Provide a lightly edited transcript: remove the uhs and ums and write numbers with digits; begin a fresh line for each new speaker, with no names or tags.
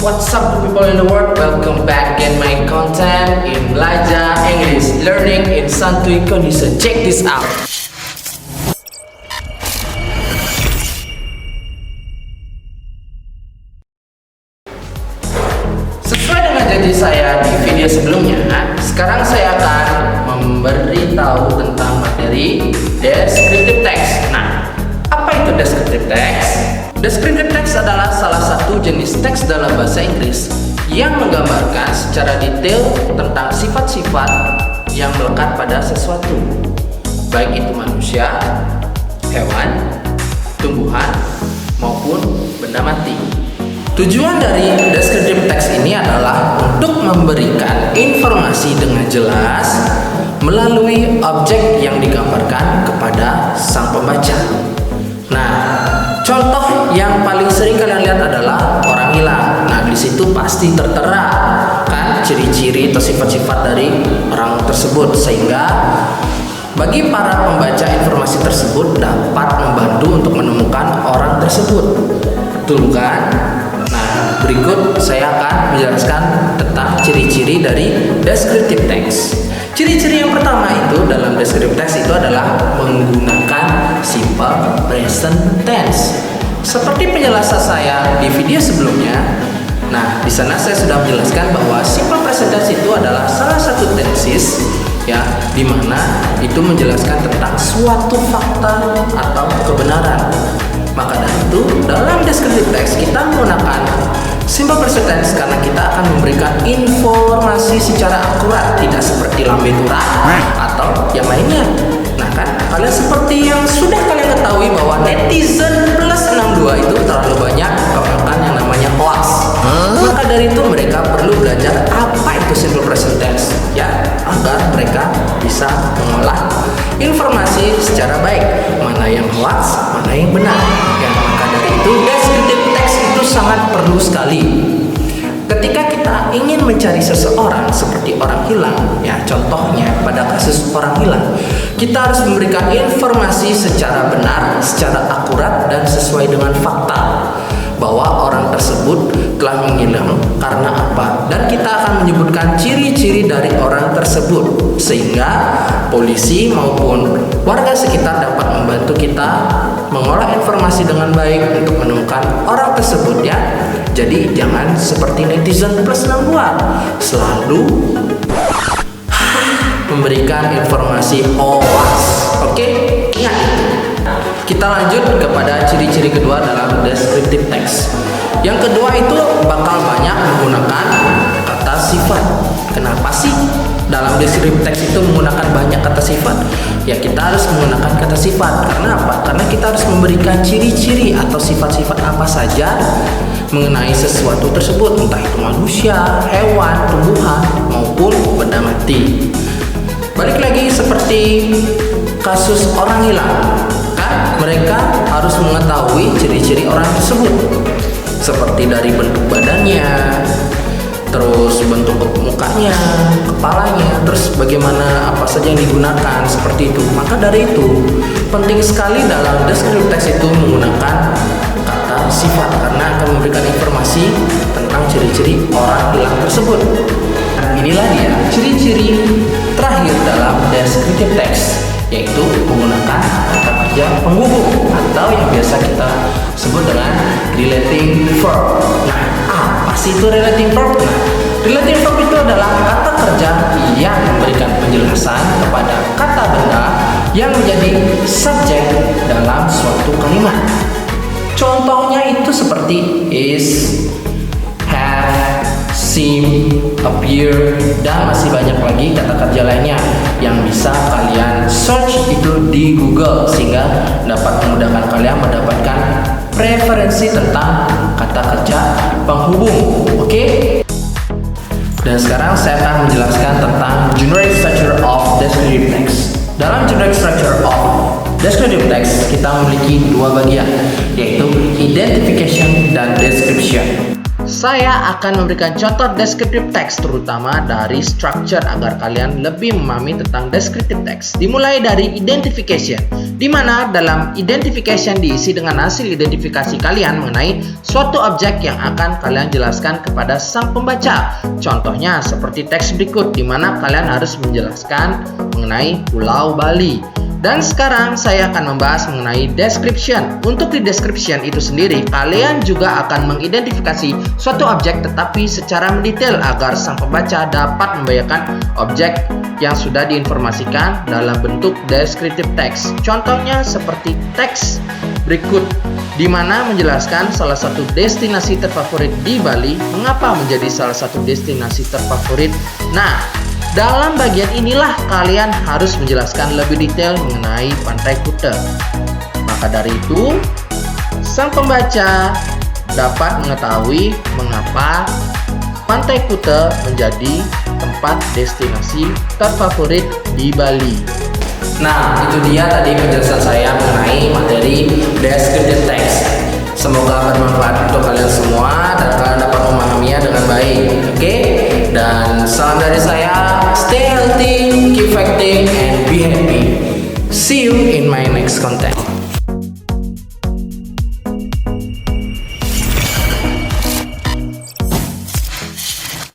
What's up people in the world? Welcome back in my content in Belajar English Learning in Santuy Condition. Check this out. Sesuai dengan janji saya di video sebelumnya, sekarang saya akan memberitahu tentang materi descriptive text. Nah, apa itu descriptive text? Descriptive text adalah salah satu jenis teks dalam bahasa Inggris yang menggambarkan secara detail tentang sifat-sifat yang melekat pada sesuatu, baik itu manusia, hewan, tumbuhan, maupun benda mati. Tujuan dari descriptive text ini adalah untuk memberikan informasi dengan jelas melalui objek yang digambarkan kepada sang pembaca. Nah, contoh yang paling sering kalian lihat adalah orang hilang. Nah, di situ pasti tertera kan ciri-ciri atau sifat-sifat dari orang tersebut, sehingga bagi para pembaca informasi tersebut dapat membantu untuk menemukan orang tersebut. Betul kan? Nah, berikut saya akan menjelaskan tentang ciri-ciri dari descriptive text. Ciri-ciri yang pertama itu dalam descriptive text itu adalah menggunakan simple present tense. Seperti penjelasan saya di video sebelumnya, nah di sana saya sudah menjelaskan bahwa simple present tense itu adalah salah satu tenses ya, di mana itu menjelaskan tentang suatu fakta atau kebenaran. Maka dari itu dalam descriptive text kita menggunakan simple present tense karena kita akan memberikan informasi secara akurat, tidak seperti lambe tura atau yang lainnya. Nah kan, kalian seperti yang sudah kalian ketahui bahwa netizen plus 62 itu terlalu banyak menggunakan yang namanya hoax. Maka dari itu mereka perlu belajar apa itu simple present tense ya, agar mereka bisa mengolah informasi secara baik, mana yang hoax, mana yang benar ya. Maka dari itu descriptive text itu sangat perlu sekali. Ketika kita ingin mencari seseorang seperti orang hilang ya, contohnya pada kasus orang hilang, kita harus memberikan informasi secara benar, secara akurat dan sesuai dengan fakta bahwa orang tersebut telah menghilang karena apa, dan kita akan menyebutkan ciri-ciri dari orang tersebut sehingga polisi maupun warga sekitar dapat membantu kita mengolah informasi dengan baik untuk menemukan orang tersebut ya. Jadi jangan seperti netizen plus 62 selalu memberikan informasi hoax. Oke, ingat itu. Kita lanjut kepada ciri-ciri kedua dalam descriptive text. Yang kedua itu bakal banyak menggunakan kata sifat. Kenapa sih dalam descriptive text itu menggunakan banyak kata sifat? Ya, kita harus menggunakan kata sifat. Karena apa? Karena kita harus memberikan ciri-ciri atau sifat-sifat apa saja mengenai sesuatu tersebut, entah itu manusia, hewan, tumbuhan, maupun benda mati. Balik lagi seperti kasus orang hilang, kan mereka harus mengetahui ciri-ciri orang tersebut, seperti dari bentuk badannya, terus bentuk mukanya, kepalanya, terus bagaimana apa saja yang digunakan, seperti itu. Maka dari itu penting sekali dalam descriptive text itu menggunakan kata sifat karena akan memberikan informasi tentang ciri-ciri orang hilang tersebut. Inilah dia ciri-ciri terakhir dalam descriptive text, yaitu menggunakan kata kerja penghubung atau yang biasa kita sebut dengan relating verb. Nah, apa sih itu relating verb? Nah, relating verb itu adalah kata kerja yang memberikan penjelasan kepada kata benda yang menjadi subjek dalam suatu kalimat. Contohnya itu seperti is, have, seem, appear, dan masih banyak lagi kata kerja lainnya yang bisa kalian search itu di Google sehingga dapat memudahkan kalian mendapatkan preferensi tentang kata kerja penghubung. Oke? Dan sekarang saya akan menjelaskan tentang generic structure of descriptive text. Dalam generic structure of descriptive text kita memiliki dua bagian, yaitu identification dan description. saya akan memberikan contoh descriptive text terutama dari structure agar kalian lebih memahami tentang descriptive text. Dimulai dari identification, di mana dalam identification diisi dengan hasil identifikasi kalian mengenai suatu objek yang akan kalian jelaskan kepada sang pembaca. Contohnya seperti teks berikut, di mana kalian harus menjelaskan mengenai Pulau Bali. Dan sekarang saya akan membahas mengenai description. Untuk di description itu sendiri, kalian juga akan mengidentifikasi suatu objek tetapi secara mendetail agar sang pembaca dapat membayangkan objek yang sudah diinformasikan dalam bentuk descriptive text. Contohnya seperti teks berikut, di mana menjelaskan salah satu destinasi terfavorit di Bali, mengapa menjadi salah satu destinasi terfavorit. Nah, dalam bagian inilah kalian harus menjelaskan lebih detail mengenai Pantai Kuta. Maka dari itu, sang pembaca dapat mengetahui mengapa Pantai Kuta menjadi tempat destinasi terfavorit di Bali. Nah, itu dia tadi penjelasan saya mengenai materi descriptive text. Semoga bermanfaat untuk kalian semua dan kalian dapat memahaminya dengan baik. Oke? Dan salam dari saya, stay healthy, keep fighting, and be happy. See you in my next content.